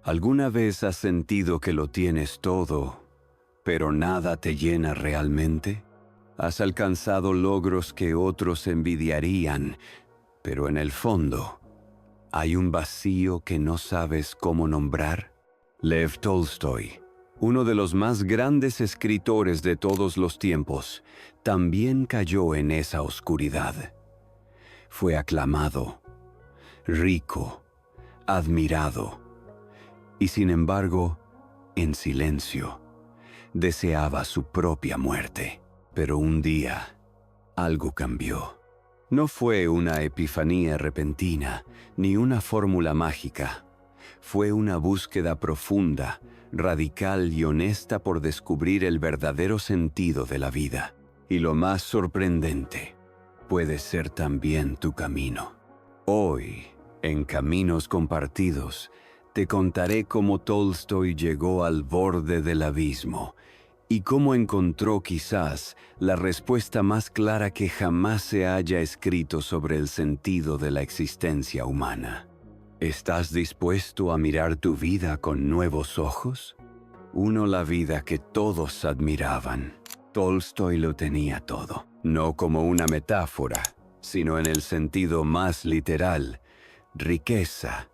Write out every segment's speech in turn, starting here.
¿Alguna vez has sentido que lo tienes todo, pero nada te llena realmente? ¿Has alcanzado logros que otros envidiarían, pero en el fondo hay un vacío que no sabes cómo nombrar? Lev Tolstoy, uno de los más grandes escritores de todos los tiempos, también cayó en esa oscuridad. Fue aclamado, rico, admirado, y sin embargo, en silencio, deseaba su propia muerte. Pero un día, algo cambió. No fue una epifanía repentina, ni una fórmula mágica. Fue una búsqueda profunda, radical y honesta por descubrir el verdadero sentido de la vida. Y lo más sorprendente, puede ser también tu camino. Hoy, en Caminos Compartidos, te contaré cómo Tolstoy llegó al borde del abismo y cómo encontró quizás la respuesta más clara que jamás se haya escrito sobre el sentido de la existencia humana. ¿Estás dispuesto a mirar tu vida con nuevos ojos? La vida que todos admiraban. Tolstoy lo tenía todo, no como una metáfora, sino en el sentido más literal: riqueza,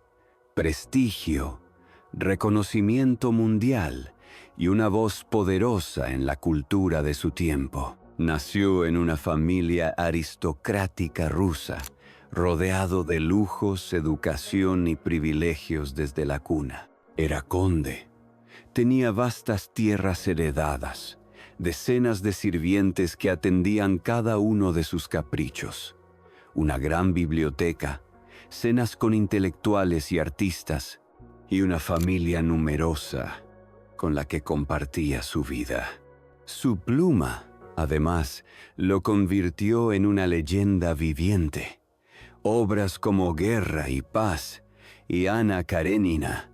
prestigio, reconocimiento mundial y una voz poderosa en la cultura de su tiempo. Nació en una familia aristocrática rusa, rodeado de lujos, educación y privilegios desde la cuna. Era conde. Tenía vastas tierras heredadas, decenas de sirvientes que atendían cada uno de sus caprichos, una gran biblioteca, cenas con intelectuales y artistas, y una familia numerosa con la que compartía su vida. Su pluma, además, lo convirtió en una leyenda viviente. Obras como Guerra y Paz y Ana Karenina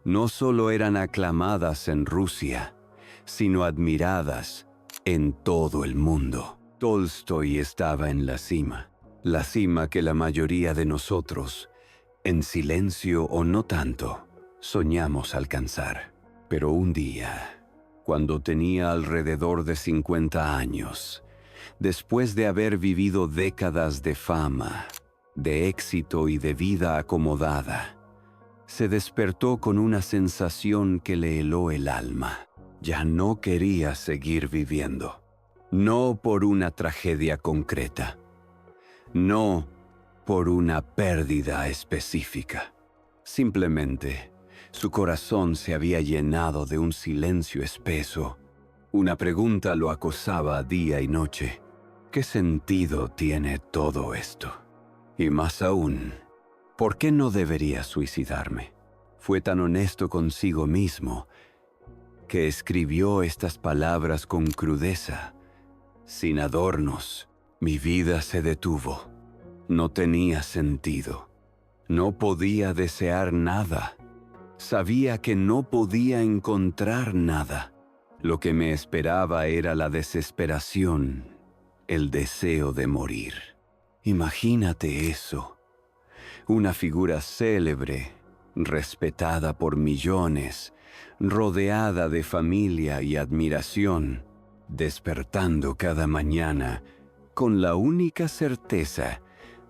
no solo eran aclamadas en Rusia, sino admiradas en todo el mundo. Tolstoy estaba en la cima que la mayoría de nosotros, en silencio o no tanto, soñamos alcanzar. Pero un día, cuando tenía alrededor de 50 años, después de haber vivido décadas de fama, de éxito y de vida acomodada, se despertó con una sensación que le heló el alma. Ya no quería seguir viviendo. No por una tragedia concreta. No por una pérdida específica. Simplemente, su corazón se había llenado de un silencio espeso. Una pregunta lo acosaba día y noche. ¿Qué sentido tiene todo esto? Y más aún, ¿por qué no debería suicidarme? Fue tan honesto consigo mismo que escribió estas palabras con crudeza, sin adornos. Mi vida se detuvo. No tenía sentido. No podía desear nada. Sabía que no podía encontrar nada. Lo que me esperaba era la desesperación, el deseo de morir. Imagínate eso. Una figura célebre, respetada por millones, rodeada de familia y admiración, despertando cada mañana con la única certeza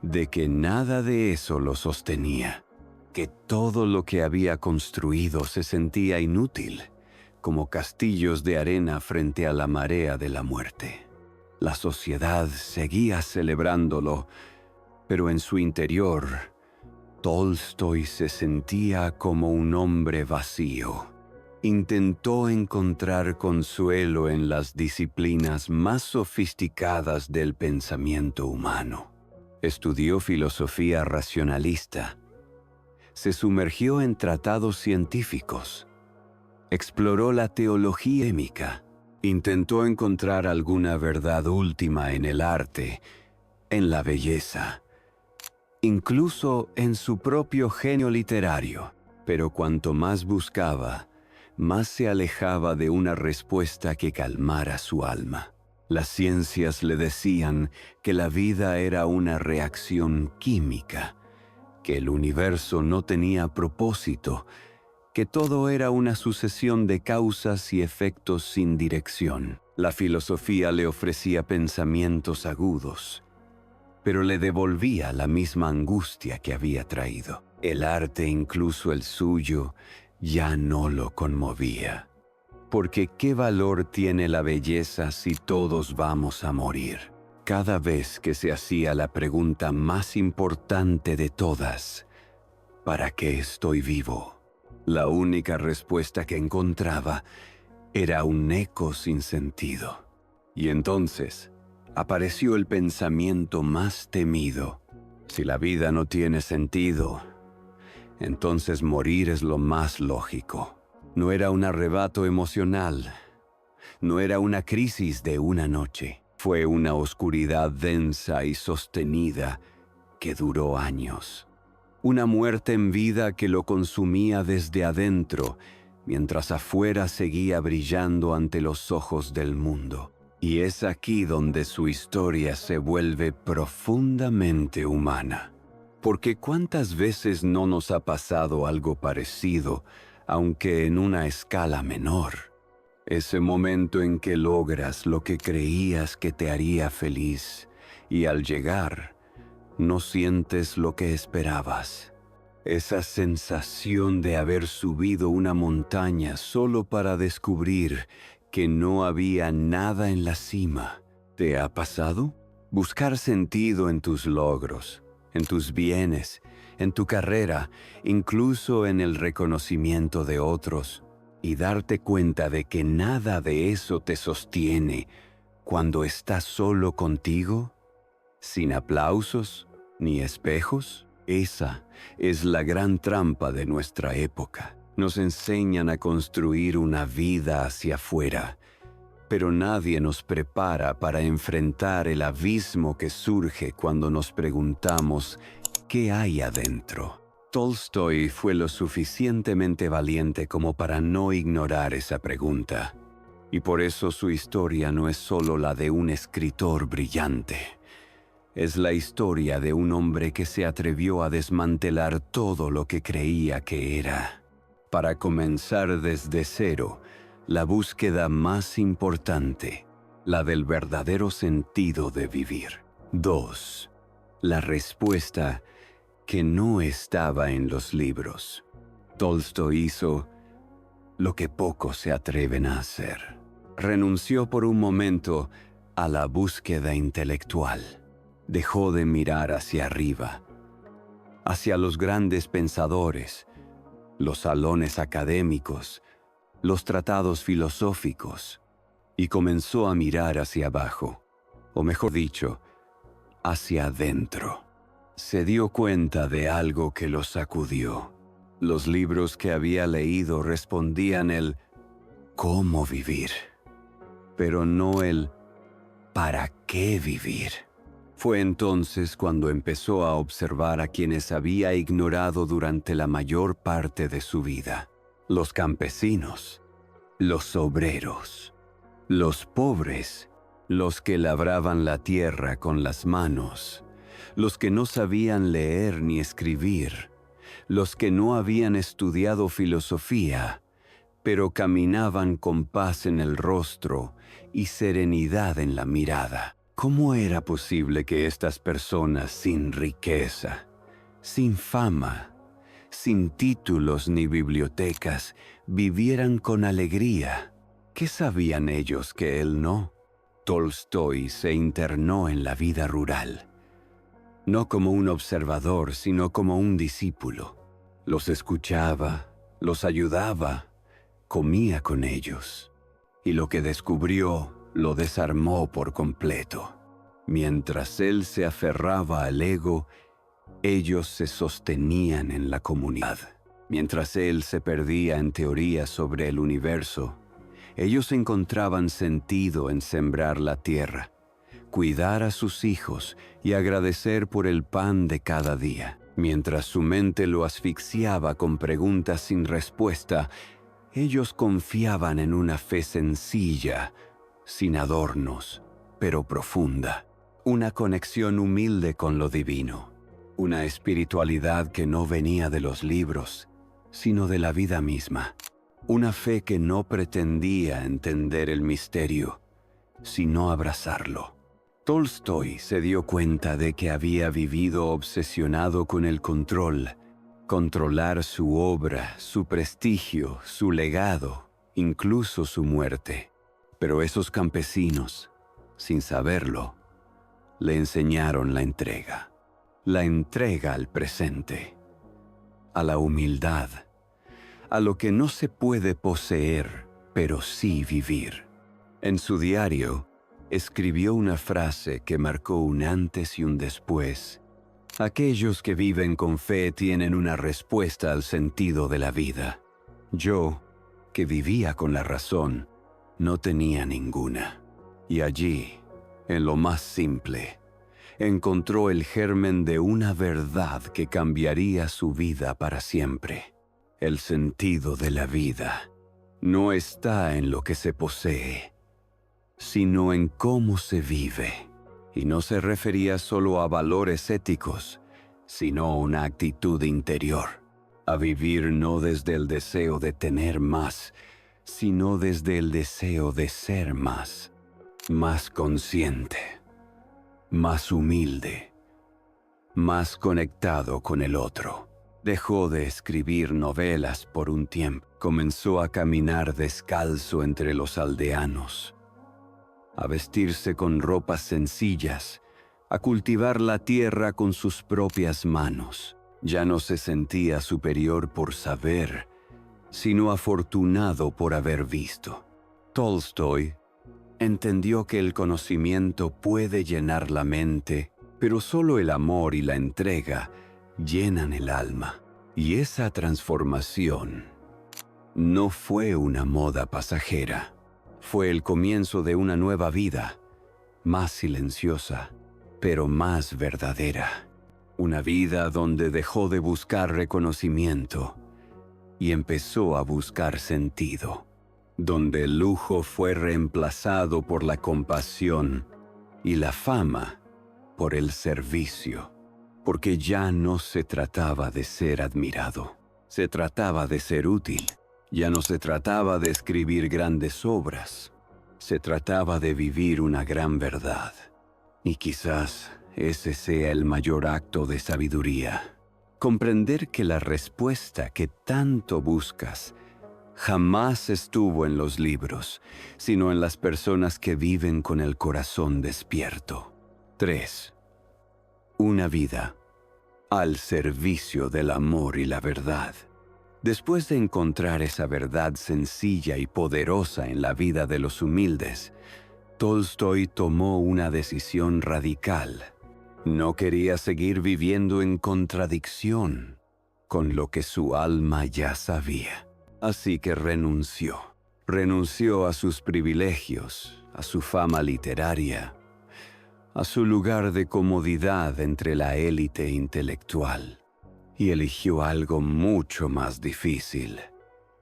de que nada de eso lo sostenía, que todo lo que había construido se sentía inútil, como castillos de arena frente a la marea de la muerte. La sociedad seguía celebrándolo, pero en su interior, Tolstoy se sentía como un hombre vacío. Intentó encontrar consuelo en las disciplinas más sofisticadas del pensamiento humano. Estudió filosofía racionalista. Se sumergió en tratados científicos. Exploró la teología émica. Intentó encontrar alguna verdad última en el arte, en la belleza, incluso en su propio genio literario. Pero cuanto más buscaba, más se alejaba de una respuesta que calmara su alma. Las ciencias le decían que la vida era una reacción química, que el universo no tenía propósito que todo era una sucesión de causas y efectos sin dirección. La filosofía le ofrecía pensamientos agudos, pero le devolvía la misma angustia que había traído. El arte, incluso el suyo, ya no lo conmovía. Porque ¿qué valor tiene la belleza si todos vamos a morir? Cada vez que se hacía la pregunta más importante de todas, ¿para qué estoy vivo?, la única respuesta que encontraba era un eco sin sentido. Y entonces apareció el pensamiento más temido. Si la vida no tiene sentido, entonces morir es lo más lógico. No era un arrebato emocional, no era una crisis de una noche. Fue una oscuridad densa y sostenida que duró años. Una muerte en vida que lo consumía desde adentro, mientras afuera seguía brillando ante los ojos del mundo. Y es aquí donde su historia se vuelve profundamente humana. Porque ¿cuántas veces no nos ha pasado algo parecido, aunque en una escala menor? Ese momento en que logras lo que creías que te haría feliz, y al llegar, no sientes lo que esperabas. Esa sensación de haber subido una montaña solo para descubrir que no había nada en la cima. ¿Te ha pasado? Buscar sentido en tus logros, en tus bienes, en tu carrera, incluso en el reconocimiento de otros, y darte cuenta de que nada de eso te sostiene cuando estás solo contigo, sin aplausos ni espejos. Esa es la gran trampa de nuestra época. Nos enseñan a construir una vida hacia afuera, pero nadie nos prepara para enfrentar el abismo que surge cuando nos preguntamos ¿qué hay adentro? Tolstoy fue lo suficientemente valiente como para no ignorar esa pregunta, y por eso su historia no es solo la de un escritor brillante. Es la historia de un hombre que se atrevió a desmantelar todo lo que creía que era, para comenzar desde cero la búsqueda más importante, la del verdadero sentido de vivir. 2. La respuesta que no estaba en los libros. Tolstoy hizo lo que pocos se atreven a hacer. Renunció por un momento a la búsqueda intelectual. Dejó de mirar hacia arriba, hacia los grandes pensadores, los salones académicos, los tratados filosóficos, y comenzó a mirar hacia abajo, o mejor dicho, hacia adentro. Se dio cuenta de algo que lo sacudió. Los libros que había leído respondían el «¿cómo vivir?», pero no el «¿para qué vivir?». Fue entonces cuando empezó a observar a quienes había ignorado durante la mayor parte de su vida. Los campesinos, los obreros, los pobres, los que labraban la tierra con las manos, los que no sabían leer ni escribir, los que no habían estudiado filosofía, pero caminaban con paz en el rostro y serenidad en la mirada. ¿Cómo era posible que estas personas sin riqueza, sin fama, sin títulos ni bibliotecas, vivieran con alegría? ¿Qué sabían ellos que él no? Tolstoy se internó en la vida rural, no como un observador, sino como un discípulo. Los escuchaba, los ayudaba, comía con ellos, y lo que descubrió lo desarmó por completo. Mientras él se aferraba al ego, ellos se sostenían en la comunidad. Mientras él se perdía en teorías sobre el universo, ellos encontraban sentido en sembrar la tierra, cuidar a sus hijos y agradecer por el pan de cada día. Mientras su mente lo asfixiaba con preguntas sin respuesta, ellos confiaban en una fe sencilla, sin adornos, pero profunda. Una conexión humilde con lo divino. Una espiritualidad que no venía de los libros, sino de la vida misma. Una fe que no pretendía entender el misterio, sino abrazarlo. Tolstói se dio cuenta de que había vivido obsesionado con el control, controlar su obra, su prestigio, su legado, incluso su muerte. Pero esos campesinos, sin saberlo, le enseñaron la entrega al presente, a la humildad, a lo que no se puede poseer, pero sí vivir. En su diario, escribió una frase que marcó un antes y un después. Aquellos que viven con fe tienen una respuesta al sentido de la vida. Yo, que vivía con la razón, no tenía ninguna. Y allí, en lo más simple, encontró el germen de una verdad que cambiaría su vida para siempre. El sentido de la vida no está en lo que se posee, sino en cómo se vive. Y no se refería solo a valores éticos, sino a una actitud interior, a vivir no desde el deseo de tener más, sino desde el deseo de ser más consciente, más humilde, más conectado con el otro. Dejó de escribir novelas por un tiempo. Comenzó a caminar descalzo entre los aldeanos, a vestirse con ropas sencillas, a cultivar la tierra con sus propias manos. Ya no se sentía superior por saber, sino afortunado por haber visto. Tolstói entendió que el conocimiento puede llenar la mente, pero solo el amor y la entrega llenan el alma. Y esa transformación no fue una moda pasajera. Fue el comienzo de una nueva vida, más silenciosa, pero más verdadera. Una vida donde dejó de buscar reconocimiento y empezó a buscar sentido. Donde el lujo fue reemplazado por la compasión y la fama por el servicio. Porque ya no se trataba de ser admirado, se trataba de ser útil. Ya no se trataba de escribir grandes obras, se trataba de vivir una gran verdad. Y quizás ese sea el mayor acto de sabiduría. Comprender que la respuesta que tanto buscas jamás estuvo en los libros, sino en las personas que viven con el corazón despierto. 3. Una vida al servicio del amor y la verdad. Después de encontrar esa verdad sencilla y poderosa en la vida de los humildes, Tolstói tomó una decisión radical. No quería seguir viviendo en contradicción con lo que su alma ya sabía. Así que renunció a sus privilegios, a su fama literaria, a su lugar de comodidad entre la élite intelectual, y eligió algo mucho más difícil: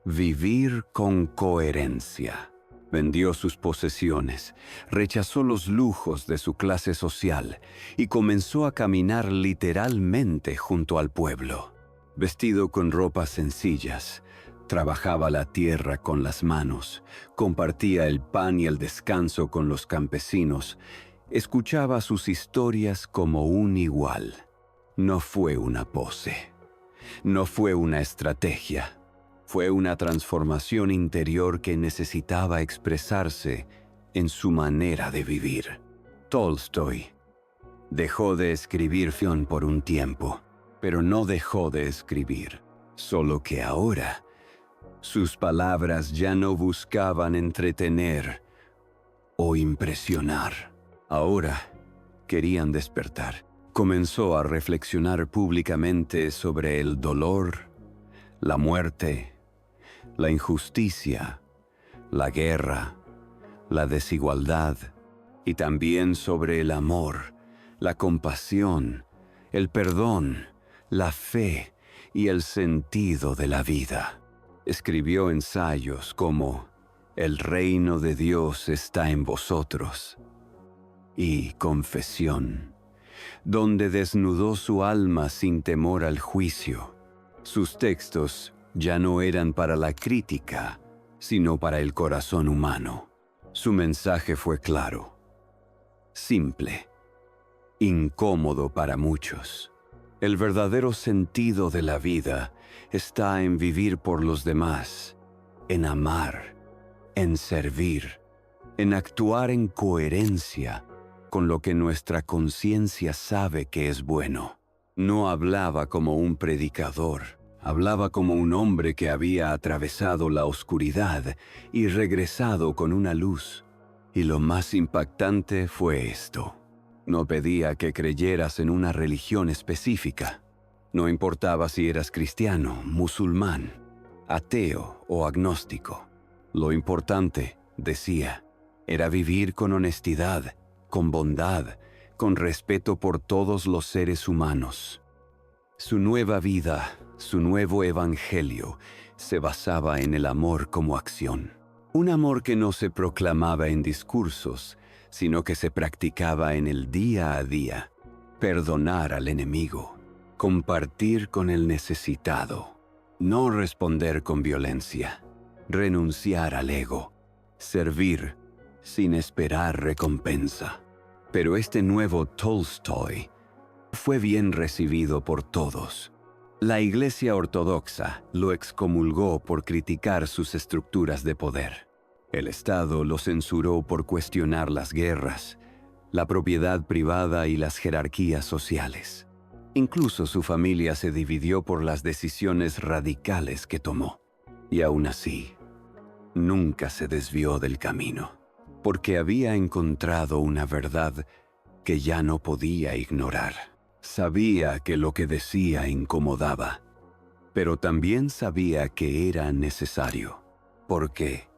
vivir con coherencia. Vendió sus posesiones, rechazó los lujos de su clase social y comenzó a caminar literalmente junto al pueblo. Vestido con ropas sencillas, trabajaba la tierra con las manos, compartía el pan y el descanso con los campesinos, escuchaba sus historias como un igual. No fue una pose, no fue una estrategia, fue una transformación interior que necesitaba expresarse en su manera de vivir. Tolstói dejó de escribir ficción por un tiempo, pero no dejó de escribir, solo que ahora sus palabras ya no buscaban entretener o impresionar. Ahora querían despertar. Comenzó a reflexionar públicamente sobre el dolor, la muerte, la injusticia, la guerra, la desigualdad, y también sobre el amor, la compasión, el perdón, la fe y el sentido de la vida. Escribió ensayos como El reino de Dios está en vosotros y Confesión, donde desnudó su alma sin temor al juicio. Sus textos ya no eran para la crítica, sino para el corazón humano. Su mensaje fue claro, simple, incómodo para muchos. El verdadero sentido de la vida está en vivir por los demás, en amar, en servir, en actuar en coherencia con lo que nuestra conciencia sabe que es bueno. No hablaba como un predicador, hablaba como un hombre que había atravesado la oscuridad y regresado con una luz. Y lo más impactante fue esto. No pedía que creyeras en una religión específica. No importaba si eras cristiano, musulmán, ateo o agnóstico. Lo importante, decía, era vivir con honestidad, con bondad, con respeto por todos los seres humanos. Su nueva vida, su nuevo evangelio, se basaba en el amor como acción. Un amor que no se proclamaba en discursos, sino que se practicaba en el día a día. Perdonar al enemigo, compartir con el necesitado, no responder con violencia, renunciar al ego, servir sin esperar recompensa. Pero este nuevo Tolstoy fue bien recibido por todos. La Iglesia Ortodoxa lo excomulgó por criticar sus estructuras de poder. El Estado lo censuró por cuestionar las guerras, la propiedad privada y las jerarquías sociales. Incluso su familia se dividió por las decisiones radicales que tomó. Y aún así, nunca se desvió del camino, porque había encontrado una verdad que ya no podía ignorar. Sabía que lo que decía incomodaba, pero también sabía que era necesario, porque,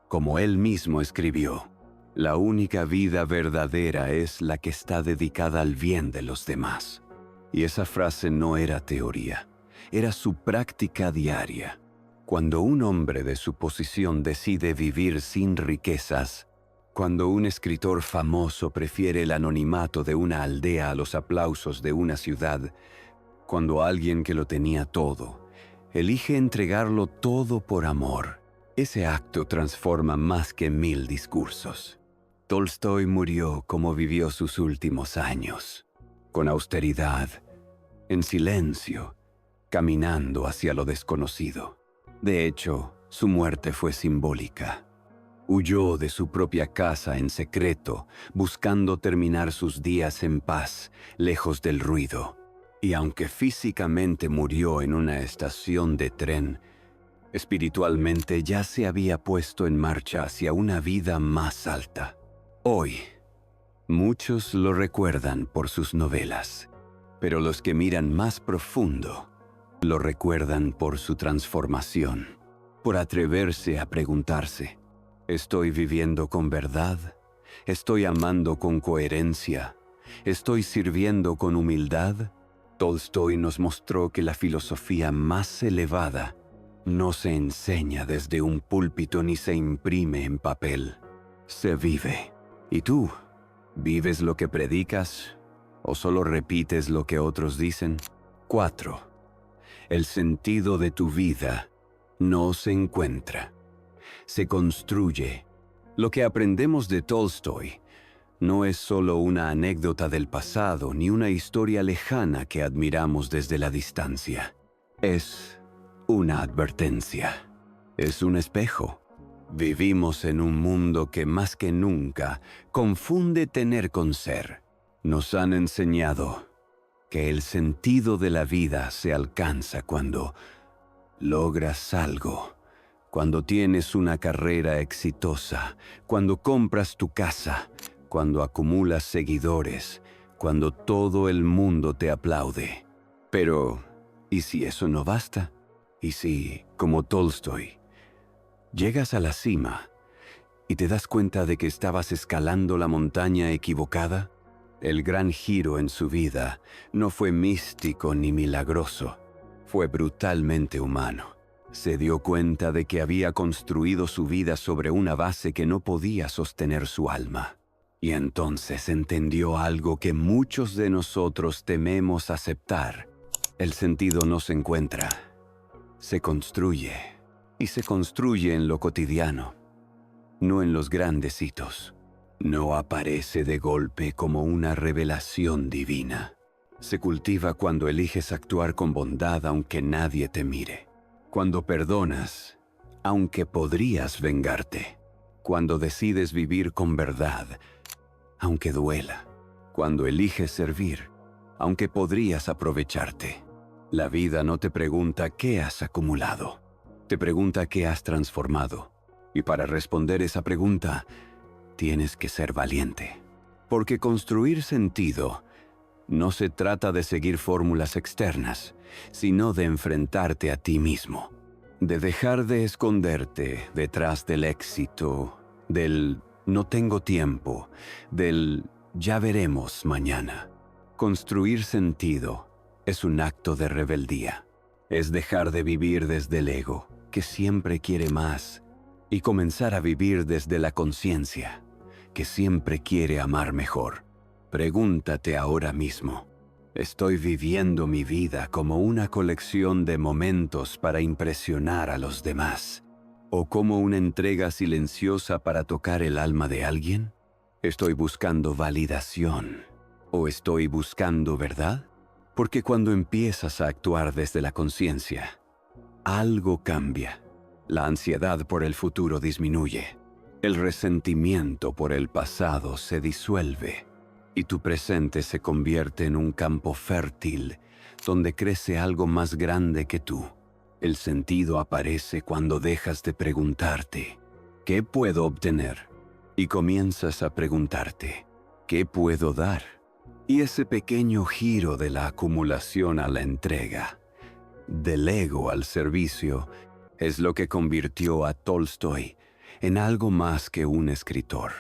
como él mismo escribió, la única vida verdadera es la que está dedicada al bien de los demás. Y esa frase no era teoría, era su práctica diaria. Cuando un hombre de su posición decide vivir sin riquezas, cuando un escritor famoso prefiere el anonimato de una aldea a los aplausos de una ciudad, cuando alguien que lo tenía todo elige entregarlo todo por amor, ese acto transforma más que 1000 discursos. Tolstoy murió como vivió sus últimos años, con austeridad, en silencio, caminando hacia lo desconocido. De hecho, su muerte fue simbólica. Huyó de su propia casa en secreto, buscando terminar sus días en paz, lejos del ruido. Y aunque físicamente murió en una estación de tren, espiritualmente ya se había puesto en marcha hacia una vida más alta. Hoy, muchos lo recuerdan por sus novelas, pero los que miran más profundo lo recuerdan por su transformación, por atreverse a preguntarse: ¿estoy viviendo con verdad? ¿Estoy amando con coherencia? ¿Estoy sirviendo con humildad? Tolstoy nos mostró que la filosofía más elevada no se enseña desde un púlpito ni se imprime en papel, se vive. ¿Y tú? ¿Vives lo que predicas o solo repites lo que otros dicen? 4. El sentido de tu vida no se encuentra, se construye. Lo que aprendemos de Tolstoy no es solo una anécdota del pasado ni una historia lejana que admiramos desde la distancia. Es una advertencia, es un espejo. Vivimos en un mundo que más que nunca confunde tener con ser. Nos han enseñado que el sentido de la vida se alcanza cuando logras algo, cuando tienes una carrera exitosa, cuando compras tu casa, cuando acumulas seguidores, cuando todo el mundo te aplaude. Pero, ¿y si eso no basta? ¿Y si, como Tolstoy, llegas a la cima y te das cuenta de que estabas escalando la montaña equivocada? El gran giro en su vida no fue místico ni milagroso, fue brutalmente humano. Se dio cuenta de que había construido su vida sobre una base que no podía sostener su alma. Y entonces entendió algo que muchos de nosotros tememos aceptar. El sentido no se encuentra, se construye, y se construye en lo cotidiano, no en los grandes hitos. No aparece de golpe como una revelación divina. Se cultiva cuando eliges actuar con bondad aunque nadie te mire. Cuando perdonas, aunque podrías vengarte. Cuando decides vivir con verdad, aunque duela. Cuando eliges servir, aunque podrías aprovecharte. La vida no te pregunta qué has acumulado, te pregunta qué has transformado. Y para responder esa pregunta, tienes que ser valiente. Porque construir sentido no se trata de seguir fórmulas externas, sino de enfrentarte a ti mismo. De dejar de esconderte detrás del éxito, del no tengo tiempo, del ya veremos mañana. Construir sentido es un acto de rebeldía. Es dejar de vivir desde el ego, que siempre quiere más, y comenzar a vivir desde la conciencia, que siempre quiere amar mejor. Pregúntate ahora mismo, ¿estoy viviendo mi vida como una colección de momentos para impresionar a los demás? ¿O como una entrega silenciosa para tocar el alma de alguien? ¿Estoy buscando validación? ¿O estoy buscando verdad? Porque cuando empiezas a actuar desde la conciencia, algo cambia. La ansiedad por el futuro disminuye. El resentimiento por el pasado se disuelve. Y tu presente se convierte en un campo fértil donde crece algo más grande que tú. El sentido aparece cuando dejas de preguntarte, ¿qué puedo obtener? Y comienzas a preguntarte, ¿qué puedo dar? Y ese pequeño giro de la acumulación a la entrega, del ego al servicio, es lo que convirtió a Tolstoy en algo más que un escritor.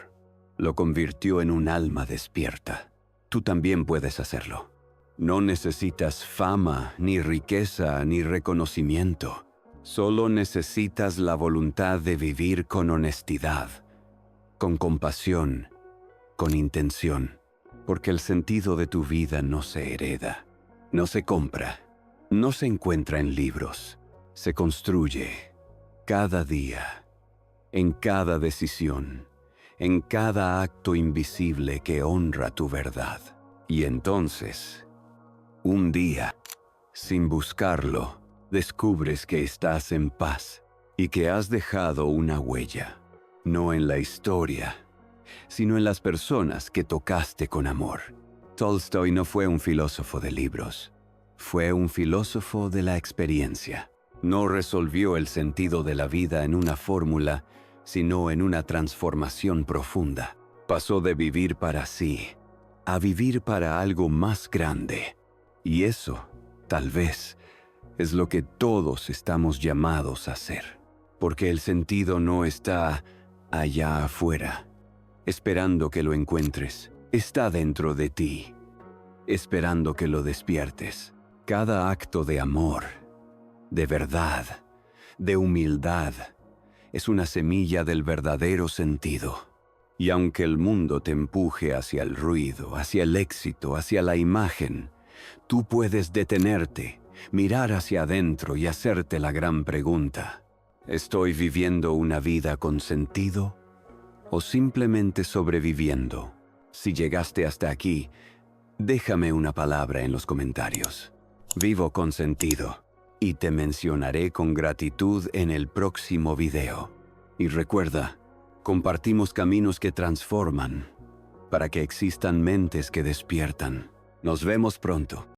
Lo convirtió en un alma despierta. Tú también puedes hacerlo. No necesitas fama, ni riqueza, ni reconocimiento. Solo necesitas la voluntad de vivir con honestidad, con compasión, con intención. Porque el sentido de tu vida no se hereda, no se compra, no se encuentra en libros. Se construye cada día, en cada decisión, en cada acto invisible que honra tu verdad. Y entonces, un día, sin buscarlo, descubres que estás en paz y que has dejado una huella, no en la historia, sino en las personas que tocaste con amor. Tolstoy no fue un filósofo de libros, fue un filósofo de la experiencia. No resolvió el sentido de la vida en una fórmula, sino en una transformación profunda. Pasó de vivir para sí a vivir para algo más grande. Y eso, tal vez, es lo que todos estamos llamados a hacer. Porque el sentido no está allá afuera, esperando que lo encuentres. Está dentro de ti, esperando que lo despiertes. Cada acto de amor, de verdad, de humildad, es una semilla del verdadero sentido. Y aunque el mundo te empuje hacia el ruido, hacia el éxito, hacia la imagen, tú puedes detenerte, mirar hacia adentro y hacerte la gran pregunta: ¿estoy viviendo una vida con sentido o simplemente sobreviviendo? Si llegaste hasta aquí, déjame una palabra en los comentarios. Vivo con sentido y te mencionaré con gratitud en el próximo video. Y recuerda, compartimos caminos que transforman para que existan mentes que despiertan. Nos vemos pronto.